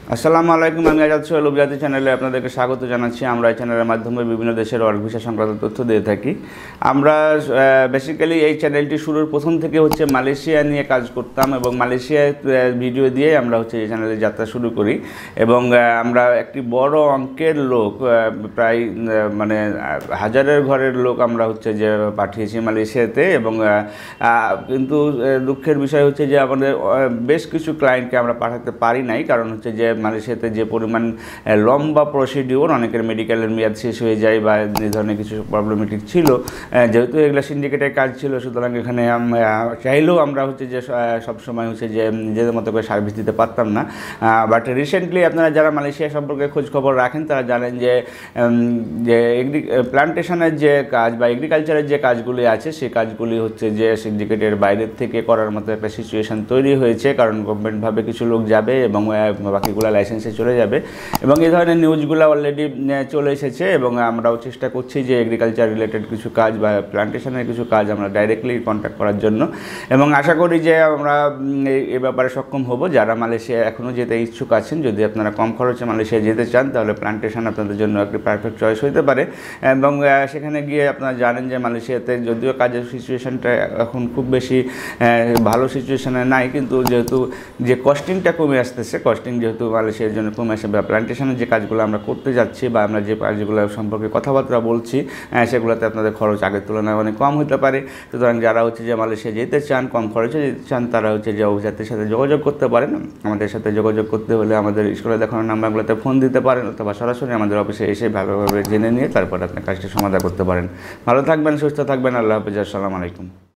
আসসালামু আলাইকুম। আমি আজাদ সোহেল অভিজাতি চ্যানেলে আপনাদেরকে স্বাগত জানাচ্ছি। আমরা এই চ্যানেলের মাধ্যমে বিভিন্ন দেশের ওয়ার্ক ভিসা সংক্রান্ত তথ্য দিয়ে থাকি। আমরা বেসিক্যালি এই চ্যানেলটি শুরুর প্রথম থেকে মালয়েশিয়া নিয়ে কাজ করতাম এবং মালয়েশিয়ায় ভিডিও দিয়ে আমরা এই চ্যানেলে যাত্রা শুরু করি এবং আমরা একটি বড় অঙ্কের লোক, প্রায় মানে হাজারের ঘরের লোক আমরা যে পাঠিয়েছি মালয়েশিয়াতে। এবং কিন্তু দুঃখের বিষয় যে আমাদের বেশ কিছু ক্লায়েন্টকে আমরা পাঠাতে পারি নাই, কারণ যে মালয়েশিয়াতে যে পরিমাণ লম্বা প্রসিডিওর, অনেকের মেডিকেলের মেয়াদ শেষ হয়ে যায় বা এই ধরনের কিছু প্রবলেমেটিক ছিল। যেহেতু এগুলো সিন্ডিকেটের কাজ ছিল, সুতরাং এখানে চাইলেও আমরা যে সবসময় যে নিজেদের মতো করে সার্ভিস দিতে পারতাম না। বাট রিসেন্টলি আপনারা যারা মালয়েশিয়া সম্পর্কে খোঁজ খবর রাখেন তারা জানেন যে প্লান্টেশনের যে কাজ বা এগ্রিকালচারের যে কাজগুলি আছে সেই কাজগুলি যে সিন্ডিকেটের বাইরের থেকে করার মতো একটা সিচুয়েশান তৈরি হয়েছে, কারণ গভর্নমেন্টভাবে কিছু লোক যাবে এবং বাকিগুলো লাইসেন্সে চলে যাবে। এবং এই ধরনের নিউজগুলো অলরেডি চলে এসেছে এবং আমরাও চেষ্টা করছি যে এগ্রিকালচার রিলেটেড কিছু কাজ বা প্লান্টেশনের কিছু কাজ আমরা ডাইরেক্টলি কন্ট্যাক্ট করার জন্য। এবং আশা করি যে আমরা এ ব্যাপারে সক্ষম হব। যারা মালয়েশিয়া এখনও যেতে ইচ্ছুক আছেন, যদি আপনারা কম খরচে মালয়েশিয়া যেতে চান, তাহলে প্লান্টেশন আপনাদের জন্য একটি পারফেক্ট চয়েস হতে পারে। এবং সেখানে গিয়ে আপনারা জানেন যে মালয়েশিয়াতে যদিও কাজের সিচুয়েশানটা এখন খুব বেশি ভালো সিচুয়েশানে নাই, কিন্তু যেহেতু যে কস্টিংটা কমে আসতেছে, কস্টিং যেহেতু মালয়েশিয়ার জন্য কমে আসে, বা প্লান্টেশনের যে কাজগুলো আমরা করতে যাচ্ছি বা আমরা যে কাজগুলো সম্পর্কে কথাবার্তা বলছি, সেগুলোতে আপনাদের খরচ আগের তুলনায় অনেক কম হতে পারে। সুতরাং যারা যে মালয়েশিয়া যেতে চান, কম খরচে যেতে চান, তারা যে অভিজাতির সাথে যোগাযোগ করতে পারেন। আমাদের সাথে যোগাযোগ করতে হলে আমাদের স্কুলে দেখানো নাম্বারগুলোতে ফোন দিতে পারেন, অথবা সরাসরি আমাদের অফিসে এসে ভালোভাবে জেনে নিয়ে তারপর আপনার কাজটি সমাধান করতে পারেন। ভালো থাকবেন, সুস্থ থাকবেন। আল্লাহ হাফেজ। আসসালামু আলাইকুম।